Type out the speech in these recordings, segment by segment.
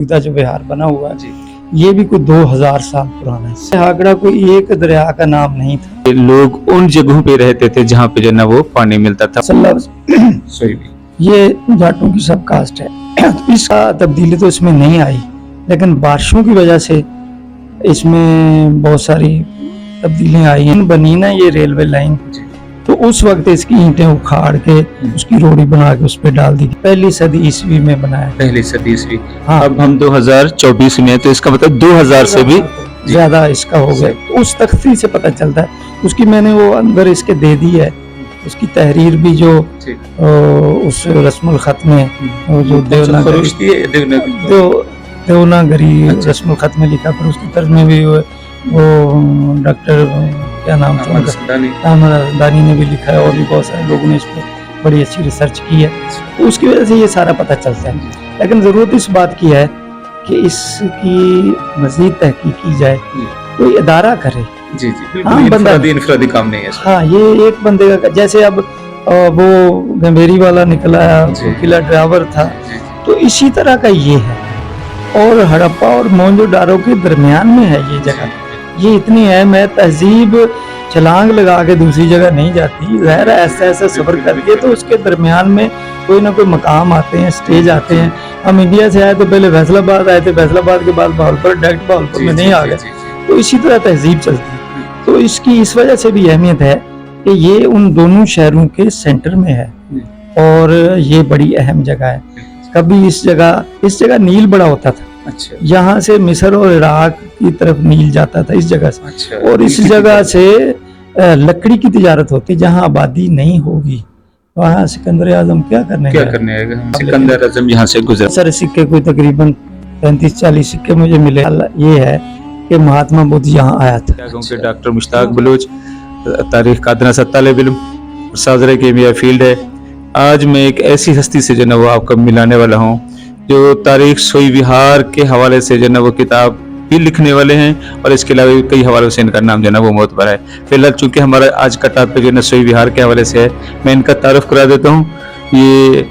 जो विहार बना हुआ है ये भी कोई 2000 साल पुराना है। हागड़ा कोई एक दरिया का नाम नहीं था। लोग उन जगहों पे रहते थे जहाँ पे जो ना वो पानी मिलता था। ये जाटों की सब कास्ट है, तो इसका तब्दीली तो इसमें नहीं आई, लेकिन बारिशों की वजह से इसमें बहुत सारी तब्दीलियां आई हैं। बनी ना ये रेलवे लाइन, तो उस वक्त इसकी ईंटें उखाड़ के उसकी रोड़ी बना के उस पर डाल दी। पहली सदी ईस्वी में बनाया। पहली सदी ईस्वी। हाँ। अब हम 2024 में, तो इसका मतलब 2000 से भी ज्यादा इसका हो गया। तो उस तख्ती से पता चलता है, उसकी मैंने वो अंदर इसके दे दी है, उसकी तहरीर भी जो उस रस्मुल खत में जो देवनागरी रस्मुल खत में लिखा, पर उसकी तर्ज में भी वो डॉक्टर क्या नाम था दानी ने भी लिखा है, और भी बहुत सारे लोगों ने इस पर बड़ी अच्छी रिसर्च की है, तो उसकी वजह से ये सारा पता चलता है। लेकिन ज़रूरत इस बात की है कि इसकी मज़ीद तहकीक की जाए, कोई इदारा करे। जी हाँ, इनफरादी काम नहीं है। हाँ, ये एक बंदे का, जैसे अब वो गंभीरी वाला निकला किला ड्राइवर था, तो इसी तरह का ये है। और हड़प्पा और मोहनजोदाड़ो के दरमियान में है ये जगह। ये इतनी अहम है, तहजीब छलांग लगा के दूसरी जगह नहीं जाती, ज़ाहिर है ऐसा ऐसा सफ़र करके तो उसके दरमियान में कोई ना कोई मकाम आते हैं, स्टेज आते हैं। हम इंडिया से आए तो पहले फैसलाबाद आए थे, फैसलाबाद के बाद बहावलपुर, डायरेक्ट बहावलपुर में नहीं आ गए, तो इसी तरह तहजीब चलती है। तो इसकी इस वजह से भी अहमियत है कि ये उन दोनों शहरों के सेंटर में है, और ये बड़ी अहम जगह है। कभी इस जगह नील बड़ा होता था। अच्छा। यहाँ से मिस्र और इराक की तरफ नील जाता था इस जगह से। अच्छा। और इस जगह से लकड़ी की तिजारत होती, जहाँ आबादी नहीं होगी वहाँ सिकंदर आजम क्या करने आएगा। सिकंदर आजम यहाँ से गुजर। सारे सिक्के कोई तकरीबन 35-40 सिक्के मुझे मिले। ये है कि महात्मा बुद्ध यहाँ आया था। डॉक्टर मुश्ताक बलूच, तारीख का अदना तालिब इल्म, साजरे केमिया फील्ड है। आज मैं एक ऐसी हस्ती से जो ना वो आपको मिलाने वाला हूँ, जो तारीख सोई विहार के हवाले से जो ना वो किताब भी लिखने वाले हैं, और इसके अलावा कई हवालों से इनका नाम जो ना वो मोतबर है। फिलहाल चूंकि हमारा आज का टॉपिक जो ना सोई विहार के हवाले से है, मैं इनका तारुफ करा देता हूँ। ये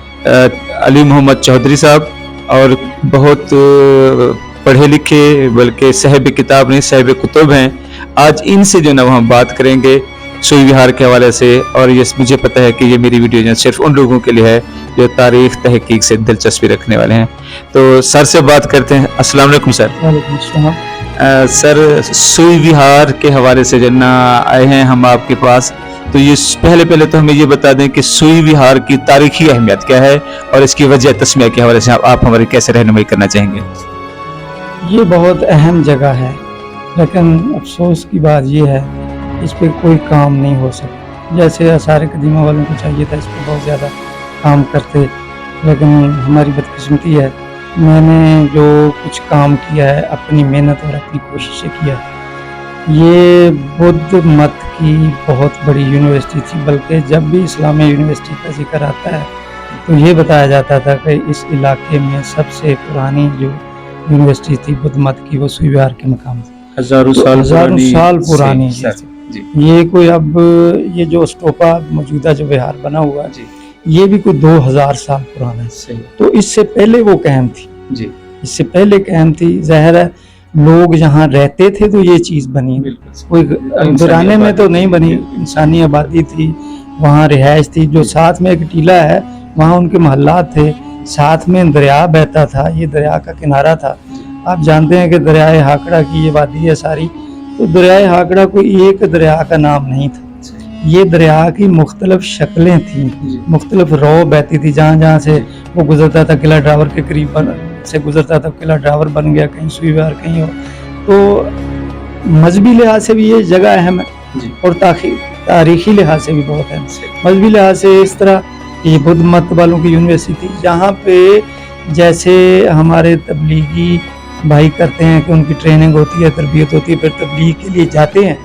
अली मोहम्मद चौधरी साहब, और बहुत पढ़े लिखे, बल्कि साहिब किताब नहीं साहिब कुतुब हैं। आज इनसे जो ना वो हम बात करेंगे सोई विहार के हवाले से। और ये मुझे पता है कि ये मेरी वीडियो जो सिर्फ उन लोगों के लिए है जो तारीख तहकीक से दिलचस्पी रखने वाले हैं। तो सर से बात करते हैं। अस्सलाम वालेकुम सर। सर, सोई विहार के हवाले से जो ना आए हैं हम आपके पास, तो ये पहले तो हमें ये बता दें कि सोई विहार की तारीखी अहमियत क्या है, और इसकी वजह तस्मिया के हवाले से आप हमारी कैसे रहनुमाई करना चाहेंगे। ये बहुत अहम जगह है, लेकिन अफसोस की बात ये है इस पर कोई काम नहीं हो सका। जैसे आसार कदीमा वालों को चाहिए था इस पर बहुत ज़्यादा काम करते, लेकिन हमारी बदकिस्मती है, मैंने जो कुछ काम किया है अपनी मेहनत और अपनी कोशिशें किया। ये बुद्ध मत की बहुत बड़ी यूनिवर्सिटी थी, बल्कि जब भी इस्लामी यूनिवर्सिटी का जिक्र आता है तो ये बताया जाता था कि इस इलाके में सबसे पुरानी जो यूनिवर्सिटी थी बुद्ध मत की, वो सोई विहार के मकाम थी। हजारों साल पुरानी। ये कोई अब ये जो स्टोपा मौजूदा जो विहार बना हुआ है, ये भी कोई 2000 साल पुराना है। तो इससे पहले वो कहम थी, इससे पहले कहम थी। ज़ाहिर है लोग यहाँ रहते थे तो ये चीज़ बनी, कोई वीराने में तो नहीं बनी। इंसानी आबादी थी, वहाँ रिहाइश थी। जो साथ में एक टीला है, वहाँ उनके महल्लात थे, साथ में दरिया बहता था, ये दरिया का किनारा था। आप जानते हैं कि दरियाए हाकड़ा की ये वादी है सारी, तो दरियाए हाकड़ा कोई एक दरिया का नाम नहीं था। ये दरिया की मुख्तलिफ शक्लें थी, मुख्तलिफ रो बहती थी। जहाँ से वो गुजरता था किला ड्राइवर के करीब से गुजरता था, किला ड्राइवर बन गया, कहीं सोई विहार कहीं हो। तो मजहबी लिहाज से भी ये जगह अहम है, और तारीखी लिहाज से भी बहुत अहम है। मजहबी लिहाज से इस तरह ये बुद्ध मत वालों की यूनिवर्सिटी थी, जहाँ पे जैसे हमारे तबलीगी भाई करते हैं कि उनकी ट्रेनिंग होती है, तरबियत होती है, फिर तबलीग के लिए जाते हैं,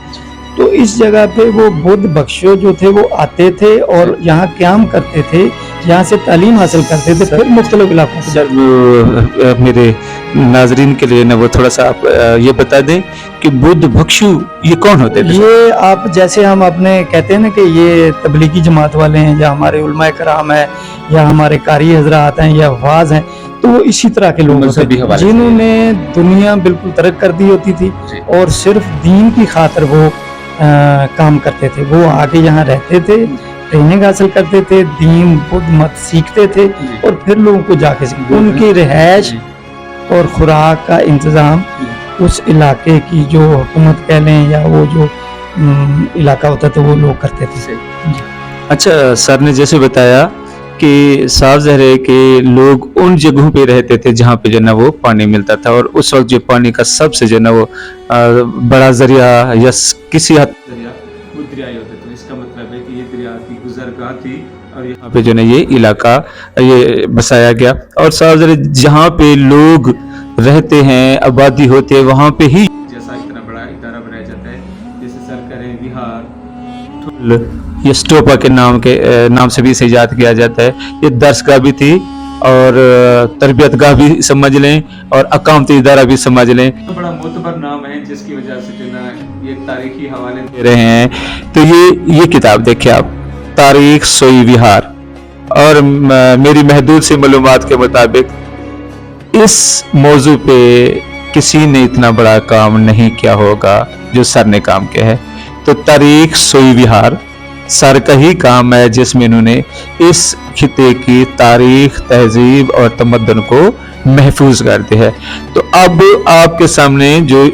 तो इस जगह पे वो बुद्ध बख्शो जो थे वो आते थे और यहाँ क़याम करते थे, यहाँ से तालीम हासिल करते थे, फिर मुख्तलिफ इलाकों से। सर, मेरे नाजरीन के लिए ना वो थोड़ा सा आप ये बता दें कि बुद्ध बख्शु ये कौन होते थे? ये आप जैसे हम अपने कहते हैं ना कि ये तबलीगी जमात वाले हैं, या हमारे उलमाए कराम है, या हमारे कारी हजरात हैं, या वाज हैं, تو वो इसी तरह के लोग होते मजहबी हैं हवाले से। जिन्होंने दुनिया बिल्कुल तर्क कर दी होती थी जी। और सिर्फ दीन की खातिर वो काम करते थे। वो आके यहाँ रहते थे, ट्रेनिंग हासिल करते थे, दीन बुद्ध मत सीखते थे जी। और फिर लोगों को जाके उनकी रिहाइश जी। और खुराक का इंतज़ाम उस इलाके की जो हुकूमत कह लें या वो जो इलाका होता था वो लोग करते थे। अच्छा, सर ने जैसे बताया कि साफ ज़ाहिर है कि लोग उन जगहों पे रहते थे जहाँ पे जो ना वो पानी मिलता था, और उस वक्त जो पानी का सबसे जो ना वो बड़ा जरिया या किसी हद जरिया वो दरिया ही होता था। इसका मतलब है कि ये दरिया की गुजरगाह थी और यहाँ पे जो ना ये इलाका ये बसाया गया। और साफ ज़ाहिर है जहाँ पे लोग रहते हैं, आबादी होती है, वहाँ पे ही जैसा इतना बड़ा इदारा बनाया जाता है, जैसे सरकारी विहार, ये स्टोपा के नाम से भी इसे याद किया जाता है। ये दर्सगाह भी थी और तरबियतगाह भी समझ लें और अकामती इदारा भी समझ लें। तो बड़ा मोतबर नाम है जिसकी वजह से जो ना ये तारीखी हवाले दे रहे हैं। तो ये किताब देखिए आप, तारीख सोई विहार, और मेरी महदूद सी मालूमात के मुताबिक इस मौजू पे किसी ने इतना बड़ा काम नहीं किया होगा जो सर ने काम किया है। तो तारीख सोई विहार सर का ही काम है जिसमें इन्होंने इस खिते की तारीख, तहजीब और तमद्दुन को महफूज करते हैं। तो अब आपके सामने जो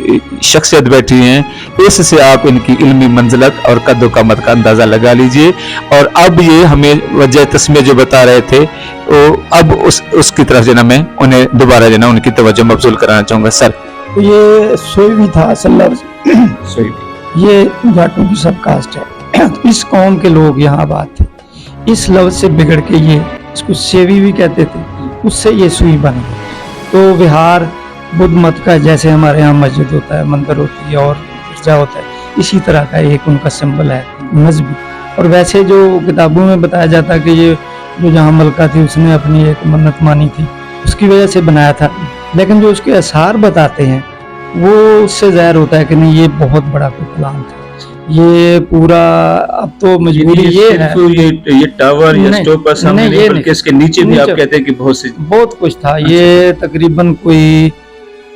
शख्सियत बैठी हैं, इससे आप इनकी इल्मी मंजिलत और कद्दो कामत का अंदाज़ा लगा लीजिए। और अब ये हमें वजह तस्मीर जो बता रहे थे, वो अब उसकी तरफ जो ना मैं उन्हें दोबारा जो ना उनकी तवज्जो मबजूल कराना चाहूँगा। सर, तो ये सोई था असल सोई, ये जाटों की सब कास्ट है। इस कौम के लोग यहाँ आबाद थे। इस लफ्ज़ से बिगड़ के ये इसको सेवी भी कहते थे, उससे ये सुई बन गई। तो विहार बुद्ध मत का, जैसे हमारे यहाँ मस्जिद होता है, मंदिर होती है और गिरजा होता है, इसी तरह का एक उनका सिंबल है मजहबी। और वैसे जो किताबों में बताया जाता है कि ये जो जहाँ मलका थी उसने अपनी एक मन्नत मानी थी, उसकी वजह से बनाया था। लेकिन जो उसके आसार बताते हैं वो उससे ज़ाहिर होता है कि नहीं, ये बहुत बड़ा कोई प्लान था। ये पूरा अब तो मजबूरी ये है, ये टावर या स्टोपर सामने नहीं, बल्कि इसके नीचे भी आप कहते हैं कि बहुत कुछ था। ये तकरीबन कोई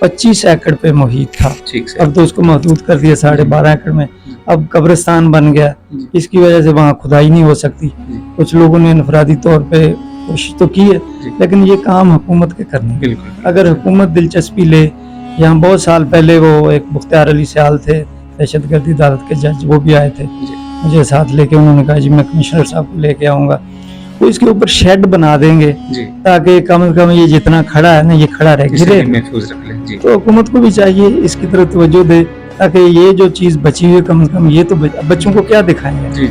25 एकड़ पे मुहित था। अब तो उसको महदूद कर दिया 12.5 एकड़ में। अब कब्रिस्तान बन गया, इसकी वजह से वहाँ खुदाई नहीं हो सकती। कुछ लोगों ने इनफरादी तौर पे कोशिश तो की है, लेकिन ये काम हुकूमत के करने। अगर हुकूमत दिलचस्पी ले, यहाँ बहुत साल पहले वो एक मुख्तार अली सयाल थे, दहशतगर्दी अदालत के जज, वो भी आए थे मुझे साथ लेके। उन्होंने कहा जी मैं कमिश्नर साहब को लेके आऊँगा, तो इसके ऊपर शेड बना देंगे ताकि कम से कम ये जितना खड़ा है ना, ये खड़ा रहे, गिरे। तो हुकूमत को भी चाहिए इसकी तरफ तवज्जो दे, ताकि ये जो चीज़ बची हुई है कम से कम ये तो बच्चों को क्या दिखाएंगे।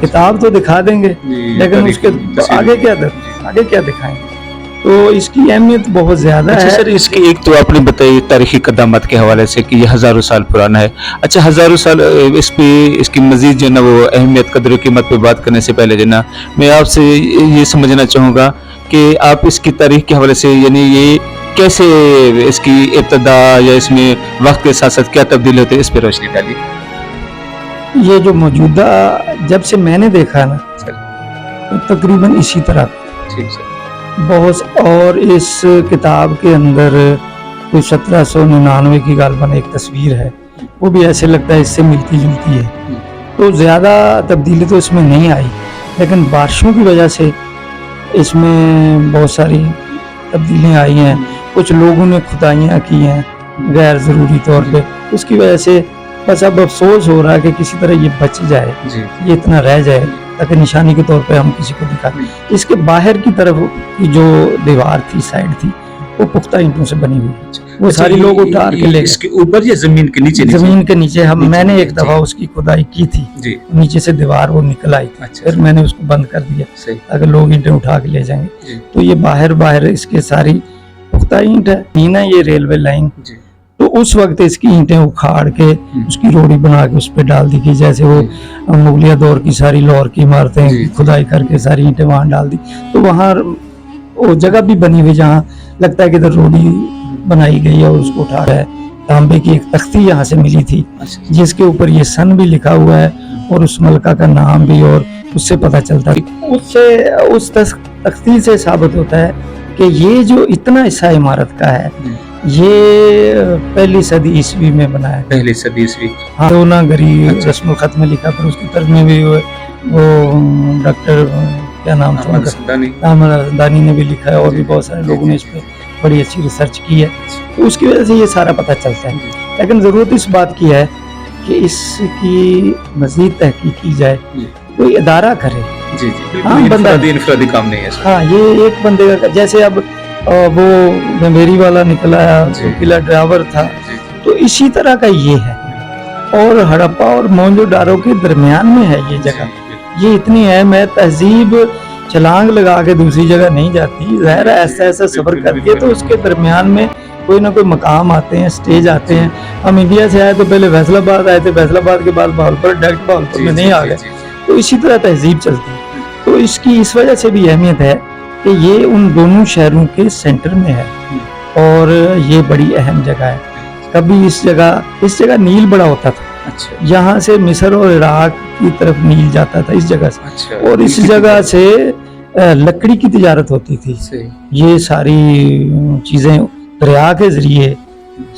किताब तो दिखा देंगे, लेकिन उसके आगे क्या दिखाएंगे। तो इसकी अहमियत बहुत ज़्यादा है। सर, इसकी एक तो आपने बताई तारीखी कदमात के हवाले से कि ये हज़ारों साल पुराना है। अच्छा, हज़ारों साल इसकी मज़ीद जो ना वो अहमियत, कदर कीमत पे बात करने से पहले जो ना मैं आपसे ये समझना चाहूँगा कि आप इसकी तारीख के हवाले से, यानी ये कैसे इसकी इब्तदा या इसमें वक्त के साथ साथ क्या तब्दील होते हैं, इस पर रोशनी डालिए। ये जो मौजूदा जब से मैंने देखा ना तो तकरीबन इसी तरह। ठीक सर। बहुत, और इस किताब के अंदर कोई 1799 की गालबन एक तस्वीर है, वो भी ऐसे लगता है इससे मिलती जुलती है। तो ज़्यादा तब्दीली तो इसमें नहीं आई, लेकिन बारिशों की वजह से इसमें बहुत सारी तब्दीलियाँ आई हैं। कुछ लोगों ने खुदाइयाँ की हैं गैर ज़रूरी तौर पे, उसकी वजह से बस अब अफसोस हो रहा है कि किसी तरह ये बच जाए, ये इतना रह जाए ताकि निशानी के तौर पे हम किसी को दिखाएं। इसके बाहर की तरफ की जो दीवार थी, साइड थी, वो पुख्ता ईंटों से बनी हुई, वो सारी लोग उतार के ले गए। इसके ऊपर या जमीन के नीचे? जमीन के नीचे। मैंने एक दफा उसकी खुदाई की थी, नीचे से दीवार वो निकल आई थी। फिर मैंने उसको बंद कर दिया अगर लोग ईंटें उठा के ले जाएंगे। तो ये बाहर इसके सारी पुख्ता ईंट है, ये रेलवे लाइन। तो उस वक्त इसकी ईंटें उखाड़ के उसकी रोड़ी बना के उस पर डाल दी गई, जैसे वो मुगलिया दौर की सारी लाहौर की इमारतें खुदाई करके सारी ईंटें वहाँ डाल दी। तो वहाँ वो जगह भी बनी हुई जहाँ लगता है कि इधर रोड़ी बनाई गई है, और उसको उठा है। तांबे की एक तख्ती यहाँ से मिली थी जिसके ऊपर ये सन भी लिखा हुआ है और उस मलका का नाम भी, और उससे पता चलता है, उससे उस तख्ती से साबित होता है کہ یہ جو اتنا حصہ عمارت کا ہے یہ پہلی صدی عیسوی میں بنایا گیا. پہلی صدی عیسوی. ہاں رونا گری رسم الخط میں لکھا، پھر اس کی طرز میں بھی وہ ڈاکٹر کیا نام تھا احمد دانی نے بھی لکھا ہے، اور بھی بہت سارے لوگوں نے اس پہ بڑی اچھی ریسرچ کی ہے، تو اس کی وجہ سے یہ سارا پتہ چلتا ہے. لیکن ضرورت اس بات کی ہے کہ اس کی مزید تحقیق کی جائے، کوئی ادارہ کرے. جی ہاں بندہ انفرادی کام نہیں ہے. ہاں یہ ایک بندے کا، جیسے اب وہ میری والا نکلا قلعہ ڈراور تھا، تو اسی طرح کا یہ ہے. اور ہڑپا اور موہنجو ڈارو کے درمیان میں ہے یہ جگہ. یہ اتنی ہے، میں تہذیب چھلانگ لگا کے دوسری جگہ نہیں جاتی، ظاہر ہے ایسا ایسا سفر کر کے تو اس کے درمیان میں کوئی نہ کوئی مقام آتے ہیں، سٹیج آتے ہیں. ہم انڈیا سے آئے تو پہلے فیصل آباد آئے تھے، فیصل آباد کے بعد بہاولپور، ڈائریکٹ بہاولپور میں نہیں آ گئے. تو اسی طرح تہذیب چلتی ہے. تو اس کی اس وجہ سے بھی اہمیت ہے کہ یہ ان دونوں شہروں کے سینٹر میں ہے، اور یہ بڑی اہم جگہ ہے. کبھی اس جگہ نیل بڑا ہوتا تھا. یہاں سے مصر اور عراق کی طرف نیل جاتا تھا اس جگہ سے، اور اس جگہ سے لکڑی کی تجارت ہوتی تھی. یہ ساری چیزیں دریا کے ذریعے،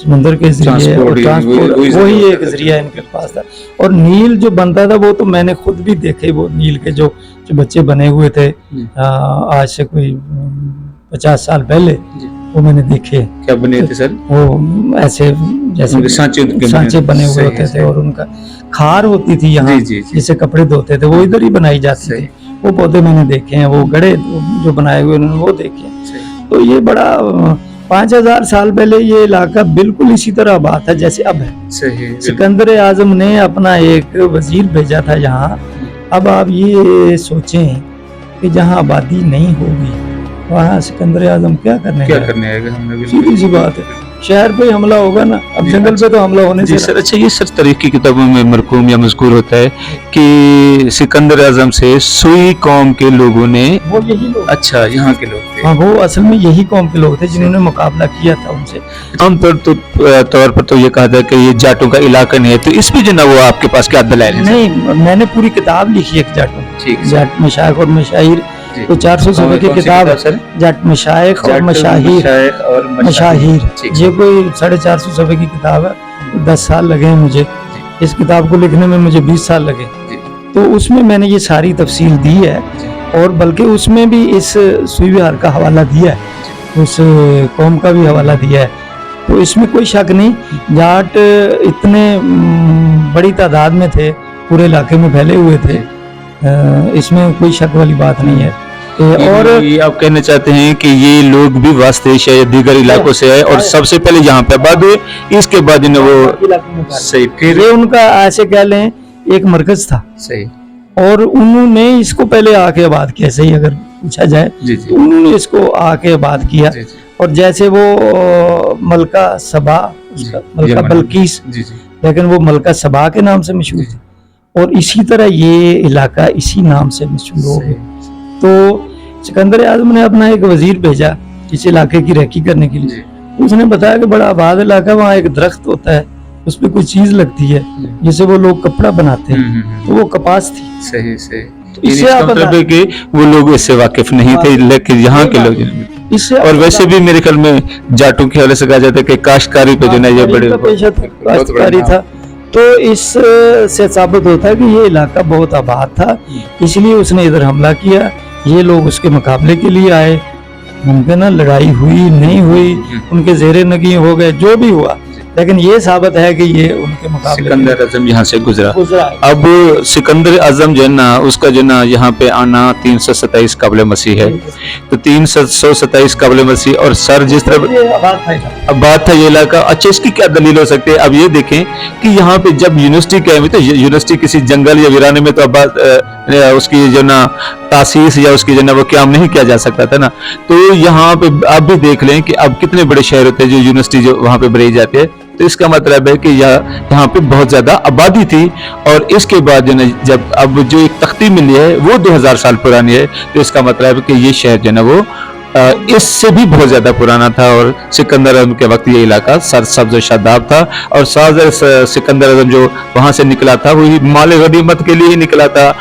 سمندر کے ذریعے، اور ٹرانسپورٹ وہی ایک ذریعہ ان کے پاس تھا. اور نیل جو بنتا تھا وہ تو میں نے خود بھی دیکھے، وہ نیل کے جو بچے بنے ہوئے تھے آج سے کوئی 50 سال پہلے، وہ میں نے دیکھے. کیا بنے تھے سر؟ وہ ایسے جیسے سانچے بنے ہوئے ہوتے تھے، اور ان کا کھار ہوتی تھی یہاں جسے کپڑے دھوتے تھے، وہ ادھر ہی بنائی جاتی تھی. وہ پودے میں نے دیکھے ہیں، وہ گڑھے جو بنائے ہوئے انہوں نے وہ دیکھے ہیں. تو یہ بڑا 5000 سال پہلے یہ علاقہ بالکل اسی طرح آباد تھا جیسے اب ہے. سکندر اعظم نے اپنا ایک وزیر بھیجا تھا یہاں. اب آپ یہ سوچیں کہ جہاں آبادی نہیں ہوگی وہاں سکندر اعظم کیا کرنے آئے گا؟ سیدھی سی بات ہے، شہر پہ حملہ ہوگا نا، اب جنگل پہ تو حملہ ہونے سے. سر اچھا، یہ سر تاریخ کی کتابوں میں مرقوم یا مذکور ہوتا ہے کہ سکندر اعظم سے سوئی قوم کے لوگوں نے، وہ یہی لوگ، اچھا یہاں کے لوگ تھے. ہاں وہ اصل میں یہی قوم کے لوگ تھے جنہوں نے مقابلہ کیا تھا ان سے. عام طور پر تو یہ کہا تھا کہ یہ جاٹوں کا علاقہ نہیں ہے، تو اس پہ جو نا وہ آپ کے پاس کیا دلائل ہے؟ نہیں، میں نے پوری کتاب لکھی ہے جاٹوں، جاٹ مشائخ اور مشاہیر. تو 400 صفحے کی کتاب جاٹ مشائخ اور مشاہیر، یہ کوئی 450 صفحے کی کتاب ہے. 10 سال لگے ہیں مجھے اس کتاب کو لکھنے میں، مجھے 20 سال لگے. تو اس میں نے یہ ساری تفصیل دی ہے، اور بلکہ اس میں بھی اس سوئی وہار کا حوالہ دیا ہے، اس قوم کا بھی حوالہ دیا ہے. تو اس میں کوئی شک نہیں، جاٹ اتنے بڑی تعداد میں تھے، پورے علاقے میں پھیلے ہوئے تھے، اس میں کوئی شک والی بات نہیں ہے. اور یہ آپ کہنا چاہتے ہیں کہ یہ لوگ بھی واسطے یا دیگر علاقوں سے آئے اور سب سے پہلے یہاں پہ آباد ہوئے، اس کے بعد انہیں وہ صحیح، پھر یہ ان کا ایسے کہہ لیں ایک مرکز تھا. صحیح. اور انہوں نے اس کو پہلے آ کے آباد کیا، صحیح اگر پوچھا جائے تو انہوں نے اس کو آ کے آباد کیا. اور جیسے وہ ملکہ سبا، ملکہ بلقیس، لیکن وہ ملکہ سبا کے نام سے مشہور تھی، اور اسی طرح یہ علاقہ اسی نام سے مشہور ہو گیا. تو سکندر اعظم نے اپنا ایک وزیر بھیجا اس علاقے کی رہی کرنے کے لیے. اس نے بتایا کہ بڑا آباد علاقہ، وہاں ایک درخت ہوتا ہے، اس پہ کوئی چیز لگتی ہے جس سے وہ لوگ کپڑا بناتے ہیں، تو وہ کپاس تھی. صحیح صحیح. اس سے آپ مطلب ہے کہ وہ لوگ اس سے واقف نہیں تھے، لیکن یہاں کے لوگ. اور ویسے بھی میرے خیال میں جاٹوں کے حوالے سے کہا جاتا ہے کہ کاشتکاری پہ جو ہے یہ بڑے کاشتکاری تھا. تو اس سے ثابت ہوتا ہے کہ یہ علاقہ بہت آباد تھا، اس لیے اس نے ادھر حملہ کیا. یہ لوگ اس کے مقابلے کے لیے آئے، ممکن ہے لڑائی ہوئی نہیں ہوئی، ان کے زیر نگیں ہو گئے، جو بھی ہوا، لیکن یہ ثابت ہے کہ یہ ان کے مقابلے سکندر اعظم یہاں سے گزرا. اب سکندر اعظم جو ہے نا، اس کا جو ہے نا یہاں پہ آنا 327 قبل مسیح ہے. تو 327 قبل مسیح، اور سر جس طرح آباد تھا یہ علاقہ. اچھا، اس کی کیا دلیل ہو سکتی ہے؟ اب یہ دیکھیں کہ یہاں پہ جب یونیورسٹی قائم ہوئی تو یونیورسٹی کسی جنگل یا ویرانے میں تو آباد اس کی جو نا تاسیس یا اس کی جو نا وہ قیام نہیں کیا جا سکتا تھا نا. تو یہاں پہ آپ بھی دیکھ لیں کہ اب کتنے بڑے شہر ہوتے ہیں جو یونیورسٹی جو وہاں پہ بنائی جاتی ہے. تو اس کا مطلب ہے کہ یہاں پہ بہت زیادہ آبادی تھی. اور اس کے بعد جو نا جب اب جو ایک تختی ملی ہے وہ 2000 سال پرانی ہے، تو اس کا مطلب ہے کہ یہ شہر جو ہے نا وہ اس سے بھی بہت زیادہ پرانا تھا. اور سکندر اعظم کے وقت یہ علاقہ سرسبز و شاداب تھا. اور سکندر اعظم جو وہاں سے نکلا تھا وہی مال غنیمت کے لیے ہی نکلا تھا.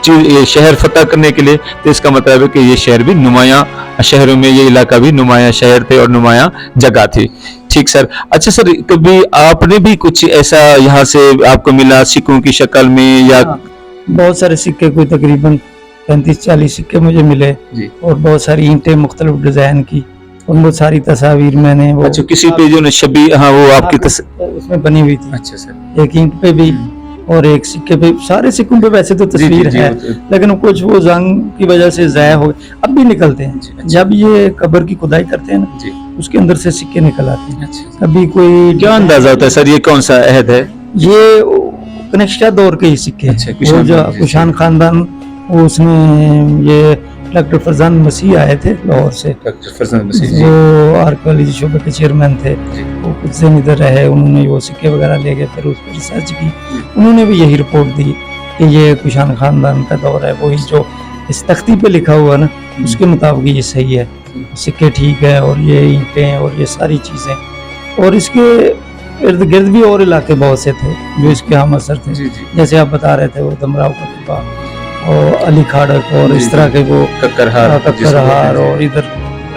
ये शहर फतह करने के लिए, तो इसका मतलब है कि ये शहर भी नुमाया शहरों में, ये इलाका भी नुमाया शहर थे और नुमाया जगह थी। ठीक सर। अच्छा सर, कभी आपने भी कुछ ऐसा यहाँ से आपको मिला सिक्कों की शक्ल में या? बहुत सारे सिक्के, कोई तकरीबन 35-40 सिक्के मुझे मिले जी। और बहुत सारी ईंटें मुख्तलिफ डिजाइन की, और बहुत सारी तस्वीर मैंने वो अच्छा, किसी पे जो शबी, हाँ वो आपकी उसमें बनी हुई थी। अच्छा सर। एक ईंट पे भी और एक सिक्के पे, सारे सिक्कों पे वैसे तो तस्वीर है, लेकिन कुछ वो जंग की वजह से ज़ाया हो, अब भी निकलते हैं। जब ये कब्र की खुदाई करते हैं ना, उसके अंदर से सिक्के निकल आते हैं। कभी कोई क्या अंदाजा होता है सर ये कौन सा अहद है? ये कनिष्का दौर के ही सिक्के हैं। वो जो कुशान खानदान, वो उसमें ये डॉक्टर फरजान मसीह आए थे लाहौर से, डॉक्टर फरजान मसीह जी, वो आर्कियोलॉजी शोबे के चेयरमैन थे, वो कुछ दिन इधर रहे, उन्होंने वो सिक्के वगैरह ले गए, फिर उस पर रिसर्च की, उन्होंने भी यही रिपोर्ट दी कि ये कुशान खानदान का दौर है। वही जो इस तख्ती पे लिखा हुआ ना, उसके मुताबिक ये सही है, सिक्के ठीक है, और ये ईंटें और ये सारी चीज़ें। और इसके इर्द गिर्द भी और इलाके बहुत से थे जो इसके हम असर थे, जैसे आप बता रहे थे वो दमराव का और अली खाड़क और इस तरह के वो कक्करहार और इधर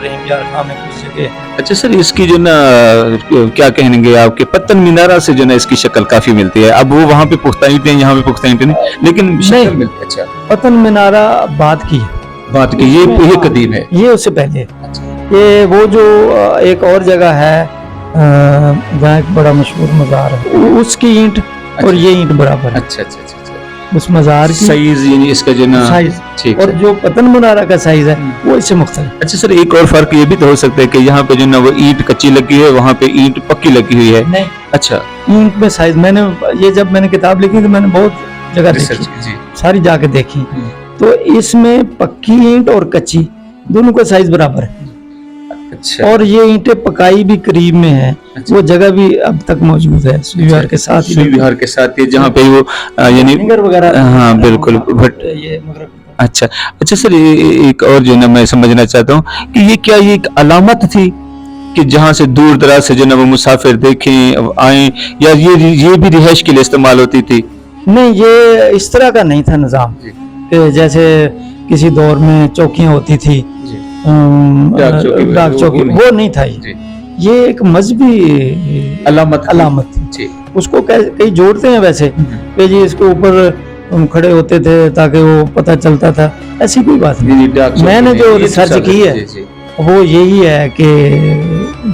रहीम यार खां में कुछ जगह। अच्छा सर, इसकी जो ना क्या कहेंगे आपके पत्तन मीनारा से जो ना इसकी शक्ल काफी मिलती है। अब वो वहाँ पे पुख्ता ईंटें, यहाँ पे पुख्ता ईंटें नहीं, लेकिन शक्ल मिलती है। अच्छा, पत्तन मीनारा बात की ये कदीम है, ये उससे पहले। ये वो जो एक और जगह है जहाँ एक बड़ा मशहूर मज़ार है, उसकी ईंट और ये ईंट बराबर है। अच्छा अच्छा अच्छा, उस मज़ार की साइज, यानी इसका जो ना साइज, और जो पतन मुनारा का साइज है वो इससे मुख्तलिफ। अच्छा सर, एक और फर्क ये भी तो हो सकता है कि यहाँ पे जो ना वो ईंट कच्ची लगी है, वहाँ पे ईंट पक्की लगी हुई है। नहीं, अच्छा, ईंट में साइज, मैंने ये जब मैंने किताब लिखी तो मैंने बहुत जगह देखी, सारी जाके देखी, तो इसमें पक्की ईंट और कच्ची दोनों का साइज बराबर है। अच्छा। और ये ईंटें पकाई भी करीब में है। अच्छा। वो जगह भी अब तक मौजूद है सुई विहार के साथ, सुई विहार के साथ, ये जहाँ पे वो यानी वगैरह, हाँ बिल्कुल, बट ये अच्छा अच्छा सर, एक और जो ना मैं समझना चाहता हूँ कि ये क्या ये एक अलामत थी कि जहाँ से दूर दराज से जो ना वो मुसाफिर देखें आए, या ये भी रिहाइश के लिए इस्तेमाल होती थी? नहीं, ये इस तरह का नहीं था निज़ाम कि जैसे किसी दौर में चौकियाँ होती थी, डाक चौकी, वो नहीं था। ये एक मजहबी अलामत थी। उसको कई जोड़ते हैं वैसे कि जी इसके ऊपर खड़े होते थे ताकि वो पता चलता था, ऐसी कोई बात नहीं। मैंने जो रिसर्च की है वो यही है कि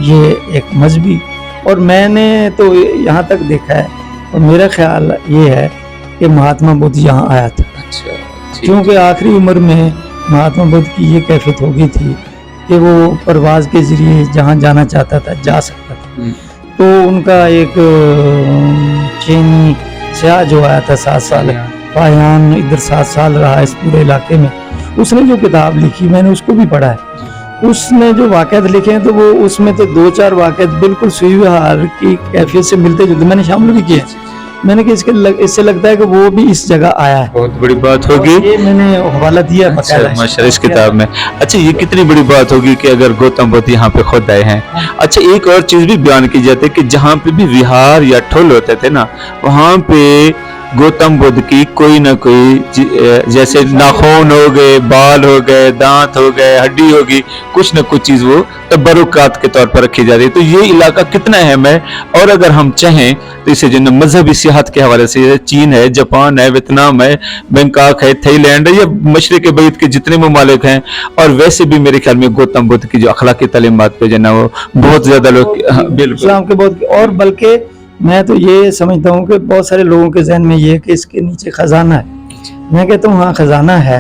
ये एक मजहबी, और मैंने तो यहाँ तक देखा है और मेरा ख्याल ये है कि महात्मा बुद्ध यहाँ आया था। क्योंकि आखिरी उम्र में महात्मा बुद्ध की ये कैफियत हो गई थी कि वो परवाज के जरिए जहाँ जाना चाहता था जा सकता था। तो उनका एक चीनी स्याह जो आया था 7 साल, पायान इधर 7 साल रहा इस पूरे इलाके में, उसने जो किताब लिखी मैंने उसको भी पढ़ा है। उसने जो वाक़यात लिखे हैं तो वो उसमें तो 2-4 वाक़यात बिल्कुल सुई विहार की कैफियत से मिलते जुलते मैंने शामिल भी किए। मैंने कि इससे लगता है कि वो भी इस जगह आया है। बहुत बड़ी बात होगी, ये मैंने हवाला दिया माशाल्लाह इस किताब में। अच्छा, ये कितनी बड़ी बात होगी कि अगर गौतम बुद्ध यहाँ पे खुद आए हैं। अच्छा, एक और चीज भी बयान की जाती है कि जहाँ पे भी विहार या ठुल होते थे ना, वहाँ पे गौतम बुद्ध की कोई ना कोई, जैसे नाखून हो गए, बाल हो गए, दांत हो गए, हड्डी होगी, कुछ ना कुछ चीज वो तबरुकात के तौर पर रखी जा रही है। तो ये इलाका कितना अहम है, और अगर हम चाहें तो इसे जो मजहबी सियाहत के हवाले से चीन है, जापान है, वियतनाम है, बैंकॉक है, थाईलैंड है, या मशरिक बैत के जितने ममालिक हैं, और वैसे भी मेरे ख्याल में गौतम बुद्ध की जो अखलाकी तालीमात पे जो ना वो बहुत ज्यादा लोग इस्लाम के बहुत, और बल्कि मैं तो ये समझता हूँ कि बहुत सारे लोगों के जहन में ये कि इसके नीचे खजाना है। मैं कहता हूँ हाँ खजाना है,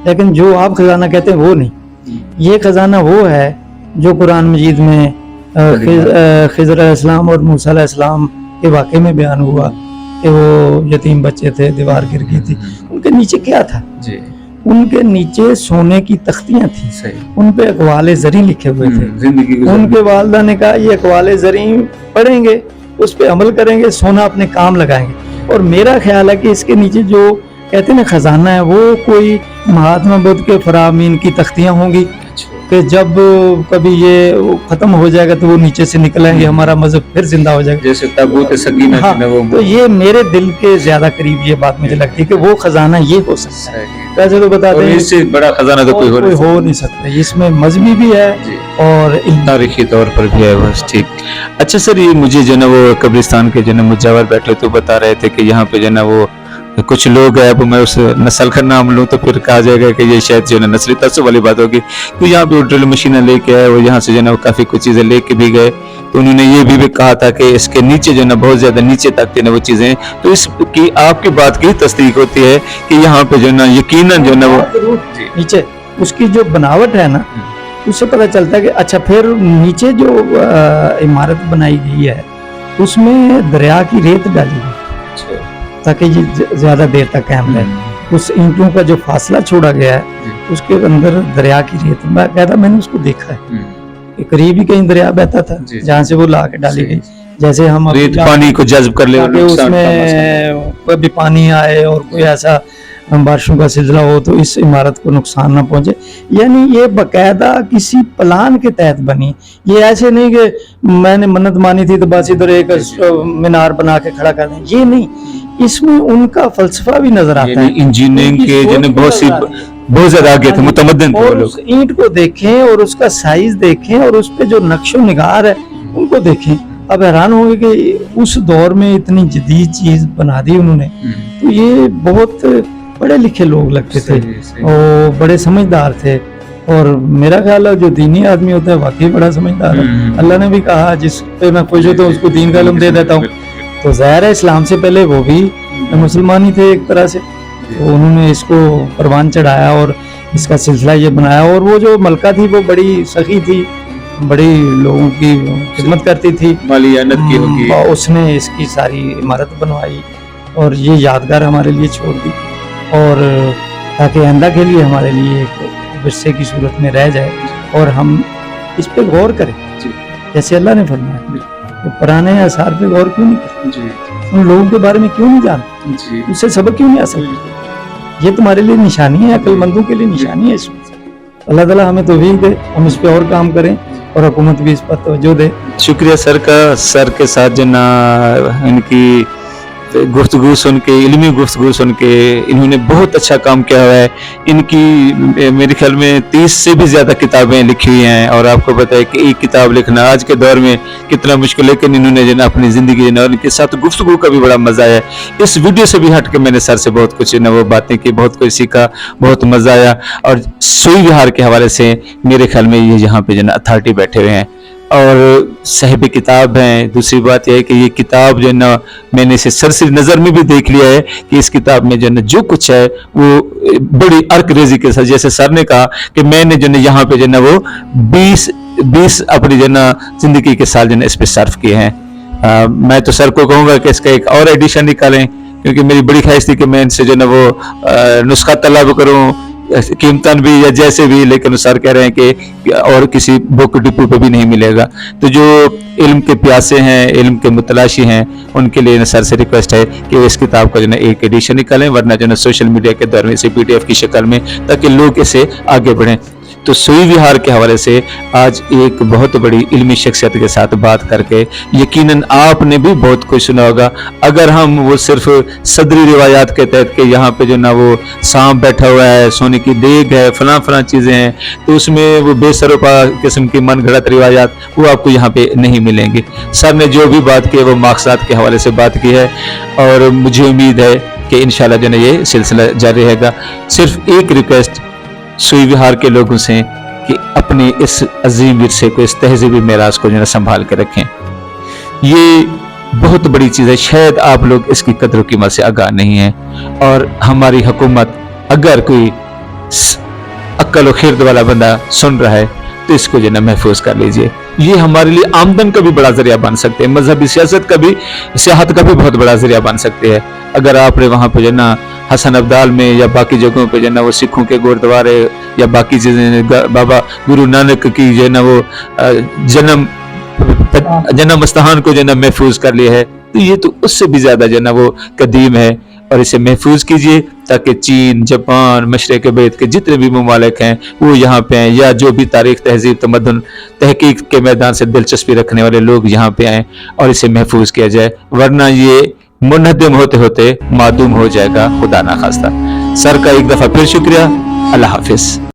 लेकिन जो आप खजाना कहते हैं वो नहीं। ये खजाना वो है जो कुरान मजीद में खिज़र अलैहिस्सलाम और मूसा अलैहिस्सलाम के वाक़े में बयान हुआ कि वो यतीम बच्चे थे, दीवार गिर गई थी, उनके नीचे क्या था? उनके नीचे सोने की तख्तियां थी, उन पे अक़वाले ज़री लिखे हुए थे। उनके वालिदा ने कहा ये अक़वाले ज़री पढ़ेंगे, उस पे अमल करेंगे, सोना अपने काम लगाएंगे। और मेरा ख्याल है कि इसके नीचे जो कहते हैं ना खजाना है, वो कोई महात्मा बुद्ध के फरामीन की तख्तियां होंगी, कि जब कभी ये वो खत्म हो जाएगा तो वो नीचे से निकलेंगे, हमारा मजहब फिर जिंदा हो जाएगा, जैसे ताबूत सकीना। हाँ, तो ये मेरे दिल के ज्यादा करीब ये बात मुझे लगती है कि वो खजाना ये हो सकता है। वैसे तो बताते हैं इससे बड़ा खजाना तो कोई हो नहीं सकता, इसमें मजहबी भी है और तारीखी तौर पर भी है। बस ठीक। अच्छा सर, ये मुझे जो ना वो कब्रिस्तान के जो ना मुजावर बैठे तो बता रहे थे कि यहाँ पे जो ना वो कुछ लोग हैं, अब मैं उस नस्ल का नाम लूँ तो फिर कहा जाएगा कि ये शायद जो है नस्ली तस्सुब वाली बात होगी। तो यहाँ पे ड्रिल मशीनें लेके आए और यहाँ से जो है ना काफी कुछ चीजें लेके भी गए। तो उन्होंने ये भी कहा था कि इसके नीचे जो है ना बहुत ज्यादा नीचे तक थी ना वो चीजें। तो इसकी आपकी बात की तस्दीक होती है कि यहाँ पे जो है ना यकीनन जो है ना वो नीचे उसकी जो बनावट है ना उससे पता चलता है कि अच्छा फिर नीचे जो इमारत बनाई गई है उसमें दरिया की रेत डाली गई ताकि ये ज्यादा देर तक कायम रहे। उस ईंटों का जो फासला छोड़ा गया है उसके अंदर दरिया की रेत, मैं कहता मैंने उसको देखा है कि करीब ही कहीं दरिया बहता था जहाँ से वो ला के डाली गई। जैसे हम रेत पानी को जज्ब कर ले, उसमें कभी पानी आए और कोई ऐसा बारिशों का सिलसिला हो तो इस इमारत को नुकसान ना पहुंचे। यानी ये बकायदा किसी प्लान के तहत बनी, ये ऐसे नहीं कि मैंने मन्नत मानी थी तो बस इधर एक मीनार बना के खड़ा कर दें, ये नहीं, इसमें उनका फलसफा भी नजर आता है। इंजीनियरिंग के जिन्हें बहुत ज्यादा आगे थे, मुतमद्दिन थे वो लोग। ईंट को देखें और उसका साइज देखें और उस पे जो नक्शो निगार है उनको देखें, अब हैरान होंगे कि उस दौर में इतनी जदीद चीज बना दी उन्होंने। तो ये बहुत बड़े लिखे लोग लगते थे और बड़े समझदार थे। और मेरा ख्याल है जो दीनी आदमी होता है वाकई बड़ा समझदार है। अल्लाह ने भी कहा जिस पे मैं खुश होता हूँ उसको दीन का इल्म दे देता हूँ। तो ज़ाहिर है इस्लाम से पहले वो भी मुसलमान ही थे एक तरह से, तो उन्होंने इसको परवान चढ़ाया और इसका सिलसिला ये बनाया। और वो जो मलका थी वो बड़ी सखी थी, बड़ी लोगों की खिदमत करती थी, मालियानत की होगी, उसने इसकी सारी इमारत बनवाई और ये यादगार हमारे लिए छोड़ दी और ताकि आइंदा के लिए हमारे लिए एक विरसे की सूरत में रह जाए और हम इस पे गौर करें जैसे अल्लाह ने फरमाया। तो पुराने आसार पे गौर क्यों नहीं करते, उन लोगों के बारे में क्यों नहीं जानते, उससे सबक क्यों नहीं हासिल करते। ये तुम्हारे लिए निशानी है, अक्लमंदों के लिए निशानी है। इसमें अल्लाह ताला हमें तौफीक दे, हम इस पे और काम करें और हुकूमत भी इस पर तवज्जो दे। शुक्रिया सर का। सर के साथ जना इनकी गुफ्तगू सुन के, इल्मी गुफ्तगू सुन के, इन्होंने बहुत अच्छा काम किया हुआ है। इनकी मेरे ख्याल में 30 से भी ज्यादा किताबें लिखी हुई हैं और आपको पता है कि एक किताब लिखना आज के दौर में कितना मुश्किल है, लेकिन इन्होंने जो ना अपनी जिंदगी जो ना उनके साथ गुफ्तगू का भी बड़ा मजा आया। इस वीडियो से भी हट के मैंने सर से बहुत कुछ ना वो बातें की, बहुत कुछ सीखा, बहुत मजा आया। और सोई विहार के हवाले से मेरे ख्याल में ये यहाँ पे जो ना अथॉरिटी बैठे हुए हैं और साहिब किताब हैं। दूसरी बात यह है कि ये किताब जो है ना मैंने इसे सरसरी नज़र में भी देख लिया है कि इस किताब में जो है ना जो कुछ है वो बड़ी अर्क रेजी के साथ, जैसे सर ने कहा कि मैंने जो है यहाँ पे जो है ना वो 20 अपनी जो है ना जिंदगी के साल जो है इस पे सर्फ किए हैं। मैं तो सर को कहूँगा कि इसका एक और एडिशन निकालें, क्योंकि मेरी बड़ी ख्वाहिश थी कि मैं इनसे जो है ना वो नुस्खा तलब करूँ कीमतन भी या जैसे भी, लेकिन सर कह रहे हैं कि और किसी बुक डिपो पे भी नहीं मिलेगा। तो जो इल्म के प्यासे हैं, इल्म के मुतलाशी हैं, उनके लिए सर से रिक्वेस्ट है कि वो इस किताब का जो है एक एडिशन निकालें, वरना जो है सोशल मीडिया के दौर में इसे PDF की शक्ल में, ताकि लोग इसे आगे बढ़ें। तो सोई विहार के हवाले से आज एक बहुत बड़ी इल्मी शख्सियत के साथ बात करके यकीनन आपने भी बहुत कुछ सुना होगा। अगर हम वो सिर्फ सदरी रिवायात के तहत के यहाँ पे जो ना वो सांप बैठा हुआ है, सोने की देग है, फलां चीज़ें हैं, तो उसमें वो बेसरोपा किस्म की मन घड़त रिवायात वो आपको यहाँ पे नहीं मिलेंगी। सर ने जो भी बात की है वो मकसद के हवाले से बात की है और मुझे उम्मीद है कि इंशाल्लाह जो है ये सिलसिला जारी रहेगा। सिर्फ एक रिक्वेस्ट सोई विहार के लोगों से कि अपने इस अजीम विरसे को, इस तहजीबी मेराज को जो है संभाल के रखें। ये बहुत बड़ी चीज़ है, शायद आप लोग इसकी कदर कीमत से आगाह नहीं है। और हमारी हुकूमत, अगर कोई अक्ल और खिरद वाला बंदा सुन रहा है तो इसको जो है महफूज कर लीजिए। ये हमारे लिए आमदन का भी बड़ा जरिया बन सकते हैं, मजहबी सियासत का भी, सियाहत का भी बहुत बड़ा जरिया बन सकते हैं। अगर आपने वहाँ पे जो ना हसन अब्दाल में या बाकी जगहों पे जो ना वो सिखों के गुरुद्वारे या बाकी चीजें, बाबा गुरु नानक की जो ना वो जन्म स्थान को जो ना महफूज कर लिया है, तो ये तो उससे भी ज्यादा जो ना वो कदीम है اور اسے محفوظ کیجیے تاکہ چین، جاپان، مشرق بیت کے جتنے بھی ممالک ہیں وہ یہاں پہ آئیں، یا جو بھی تاریخ، تہذیب، تمدن، تحقیق کے میدان سے دلچسپی رکھنے والے لوگ یہاں پہ آئیں اور اسے محفوظ کیا جائے، ورنہ یہ منہدم ہوتے ہوتے معدوم ہو جائے گا، خدا نخواستہ۔ سر کا ایک دفعہ پھر شکریہ، اللہ حافظ۔